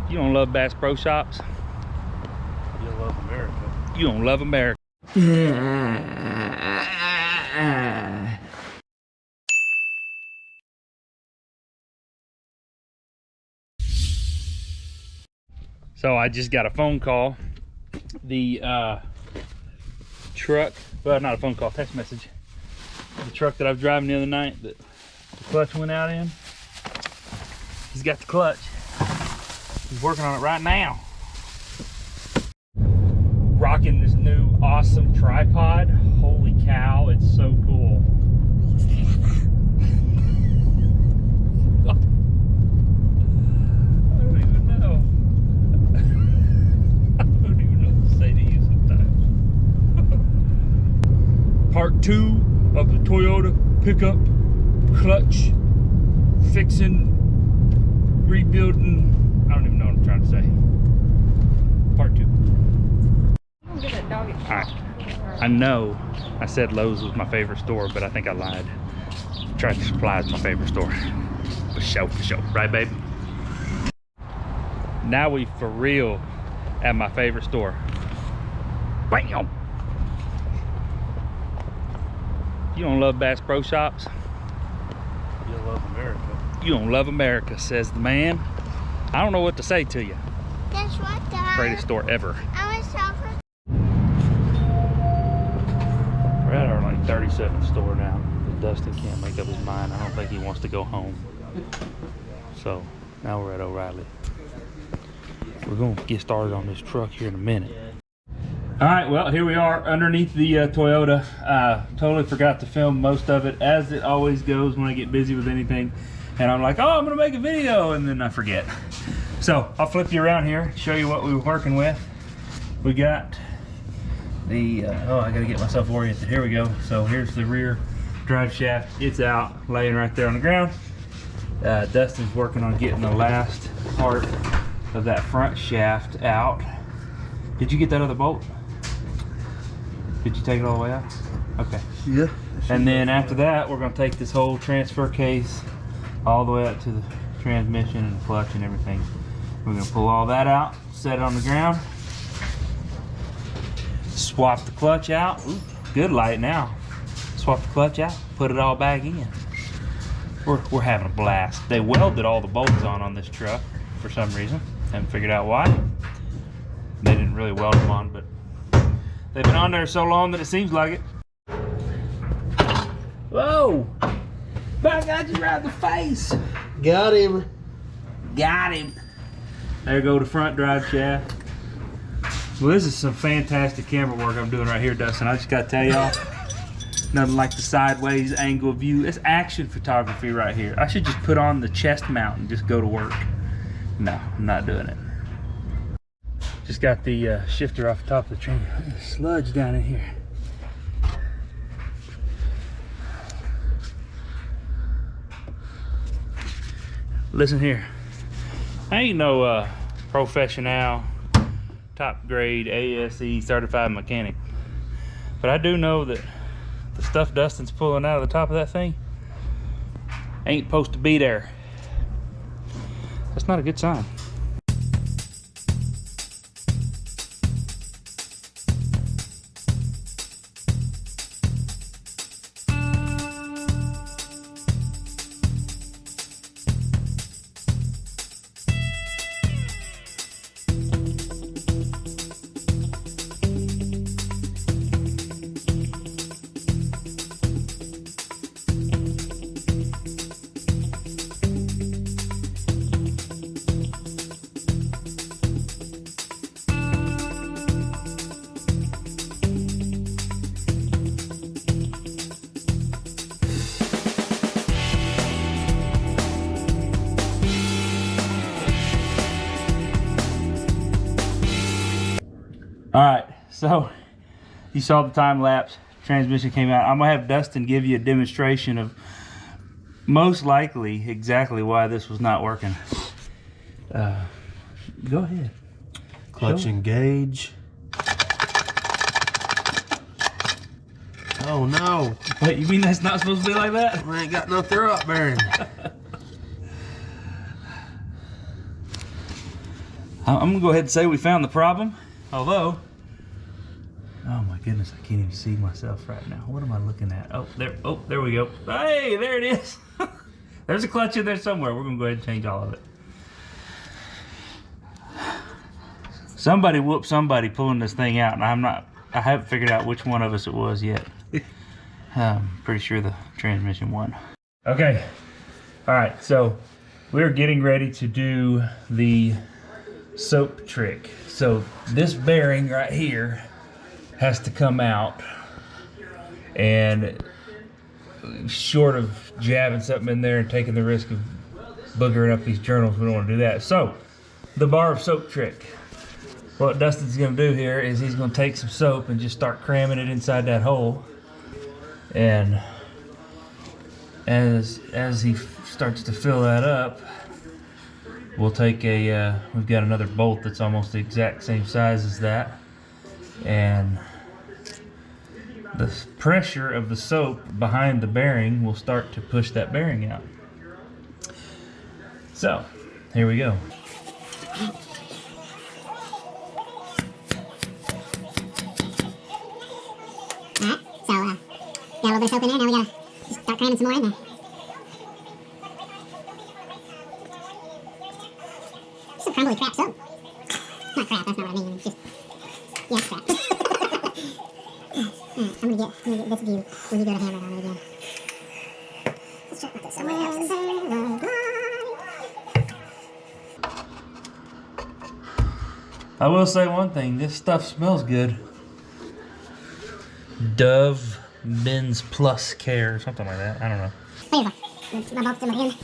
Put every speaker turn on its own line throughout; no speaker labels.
You don't love Bass Pro Shops?
You love America.
You don't love America. So I just got a phone call. The truck, well, not a phone call, text message. The truck that I was driving the other night that the clutch went out in, he's got the clutch. He's working on it right now. Rocking this new awesome tripod. Holy cow, it's so cool. I don't even know. I don't even know what to say to you sometimes. Part 2 of the Toyota pickup clutch fixing, rebuilding. I don't even know what I'm trying to say. Part 2. Alright. I know I said Lowe's was my favorite store, but I think I lied. Tractor Supply is my favorite store. For sure. Right, babe? Now we for real at my favorite store. Bam! You don't love Bass Pro Shops?
You love America.
You don't love America, says the man. I don't know what to say to you.
That's what, Dad.
Greatest store ever.
I was talking.
We're at our like 37th store now. Dustin can't make up his mind. I don't think he wants to go home. So now we're at O'Reilly. We're gonna get started on this truck here in a minute. All right, well, here we are underneath the Toyota. Totally forgot to film most of it, as it always goes when I get busy with anything. And I'm like, oh, I'm gonna make a video, and then I forget. So I'll flip you around here, show you what we were working with. We got the, oh, I gotta get myself oriented. Here we go. So here's the rear drive shaft. It's out, laying right there on the ground. Dustin's working on getting the last part of that front shaft out. Did you get that other bolt? Did you take it all the way out? Okay.
Yeah.
And then after that, we're gonna take this whole transfer case all the way up to the transmission and the clutch and everything. We're gonna pull all that out, set it on the ground, swap the clutch out. Ooh, good light now. Swap the clutch out, put it all back in. We're having a blast. They welded all the bolts on this truck for some reason. Haven't figured out why. They didn't really weld them on, but they've been on there so long that it seems like it. Whoa! But I got you right in the face.
Got him.
Got him. There go the front drive shaft. Well, this is some fantastic camera work I'm doing right here, Dustin. I just gotta tell y'all, nothing like the sideways angle view. It's action photography right here. I should just put on the chest mount and just go to work. No, I'm not doing it. Just got the shifter off the top of the train. Sludge down in here. Listen here. I ain't no professional, top grade ASE certified mechanic, but I do know that the stuff Dustin's pulling out of the top of that thing ain't supposed to be there. That's not a good sign. All right, so you saw the time lapse, transmission came out. I'm gonna have Dustin give you a demonstration of most likely exactly why this was not working. Go ahead.
Clutch engage. Oh no.
Wait, you mean that's not supposed to be like that?
I ain't got no throw up bearing.
I'm gonna go ahead and say we found the problem. Although, oh my goodness, I can't even see myself right now. What am I looking at? Oh, there we go. Hey, there it is. There's a clutch in there somewhere. We're gonna go ahead and change all of it. Somebody whooped somebody pulling this thing out, and I haven't figured out which one of us it was yet. I'm pretty sure the transmission won. Okay, all right, so we're getting ready to do the soap trick. So this bearing right here has to come out, and short of jabbing something in there and taking the risk of boogering up these journals, we don't want to do that. So the bar of soap trick. What Dustin's gonna do here is he's gonna take some soap and just start cramming it inside that hole. And as he starts to fill that up, we'll take we've got another bolt that's almost the exact same size as that. And the pressure of the soap behind the bearing will start to push that bearing out. So, here we go.
Alright, so got a little bit of soap in there, now we gotta just start cramming some more in there. Some crumbly crap soap. Not crap, that's not what I mean, it's just, yeah, crap. Alright, I'm gonna get this view when you go to hammer it on it again. Let's check what this somewhere else is.
I will say one thing, this stuff smells good. Dove Men's Plus Care or something like that. I don't know.
Here's my bolts in my hand.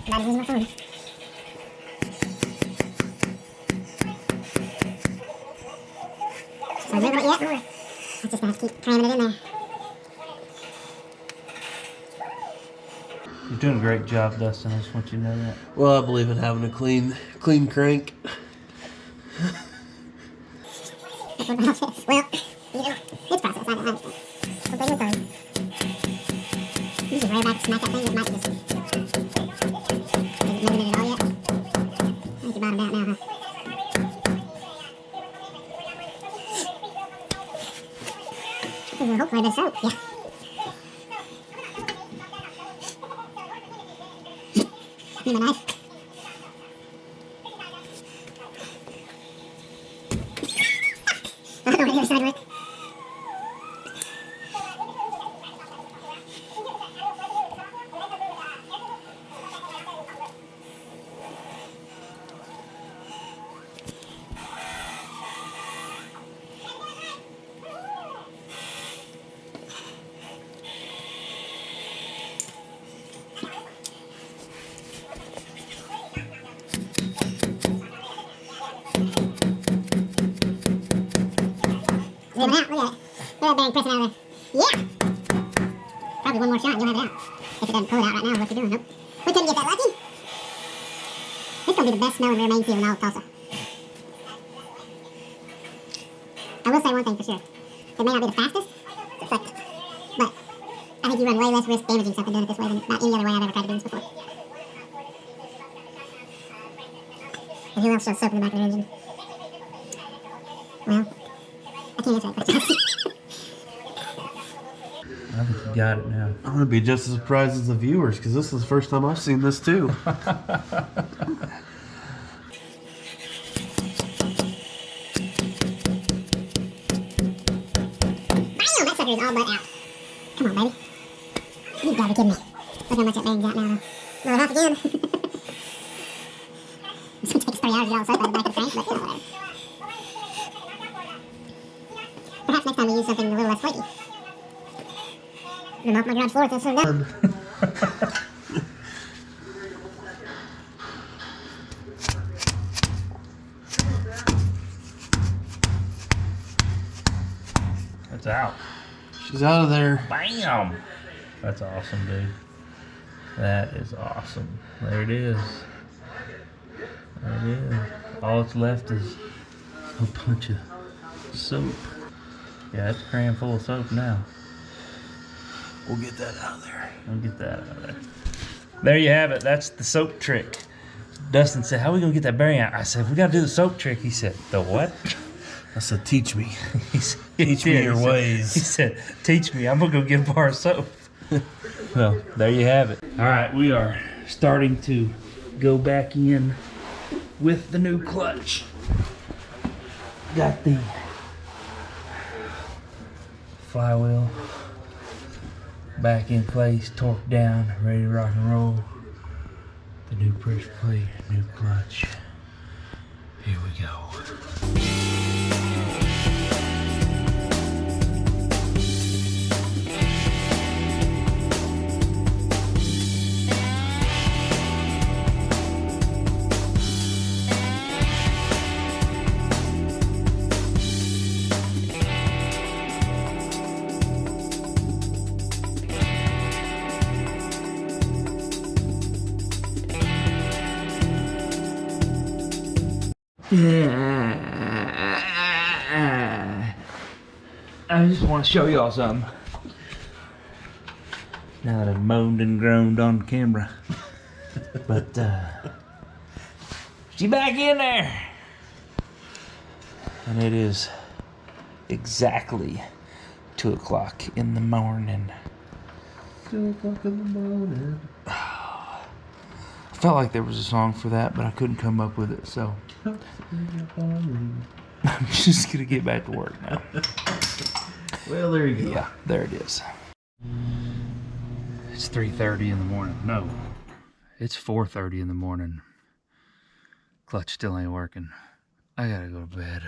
About to use my phone. So a little bit yet. I'm just gonna have to keep cramming it in there.
You're doing a great job, Dustin. I just want you to know that.
Well, I believe in having a clean crank.
Well, you know, it's process. I understand. So bring it on. You just rear back, smack that thing. It might just. Is it moving it at all yet? I think you bottomed out now, huh? This is hopefully the soap. Yeah. Need my knife. I don't know where the other side went. Zooming out, look at it. Look at that bearing pressing out of there. Yeah! Probably one more shot and you'll have it out. If it doesn't pull it out right now, what you're doing. Nope. We couldn't get that lucky. This is going to be the best smelling rear main seal in all of Tulsa. I will say one thing for sure. It may not be the fastest, but I think you run way less risk damaging something doing it this way than about any other way I've ever tried to do this before. And who else shows soap in the back of their engine? Well, I can't answer that question.
I think you got it now.
I'm gonna be just as surprised as the viewers because this is the first time I've seen this too.
Bam! That sucker is all but out. Come on, baby. You gotta be kidding me. Look how much that bearing's out now. Blow it off again. It's gonna take us 3 hours to get all the soap out of the back of the crank, but whatever. Perhaps next time we use something a little less flaky. I'm off my garage floor with this sort of done.
It's out.
She's out of there.
Bam! That's awesome, dude. That is awesome. There it is. There it is. All that's left is a bunch of soap. Yeah, it's crammed full of soap now.
We'll get that out of there.
I'll get that out of there. There you have it. That's the soap trick. Dustin said, "How are we gonna get that bearing out?" I said, "We gotta do the soap trick." He said, "The what?"
I said, teach me.
He said,
Teach me your
he said-
ways.
He said, "Teach me. I'm gonna go get a bar of soap." Well, there you have it. All right, we are starting to go back in with the new clutch. Got the flywheel back in place, torqued down, ready to rock and roll. The new pressure plate, new clutch. Here we go. I just want to show y'all something. Now that I've moaned and groaned on camera. But, she back in there. And it is exactly 2 o'clock in the morning.
2 o'clock in the morning.
I felt like there was a song for that, but I couldn't come up with it, so I'm just gonna get back to work now.
Well, there you go.
Yeah, there it is. It's 3:30 in the morning. No, it's 4:30 in the morning. Clutch still ain't working. I gotta go to bed.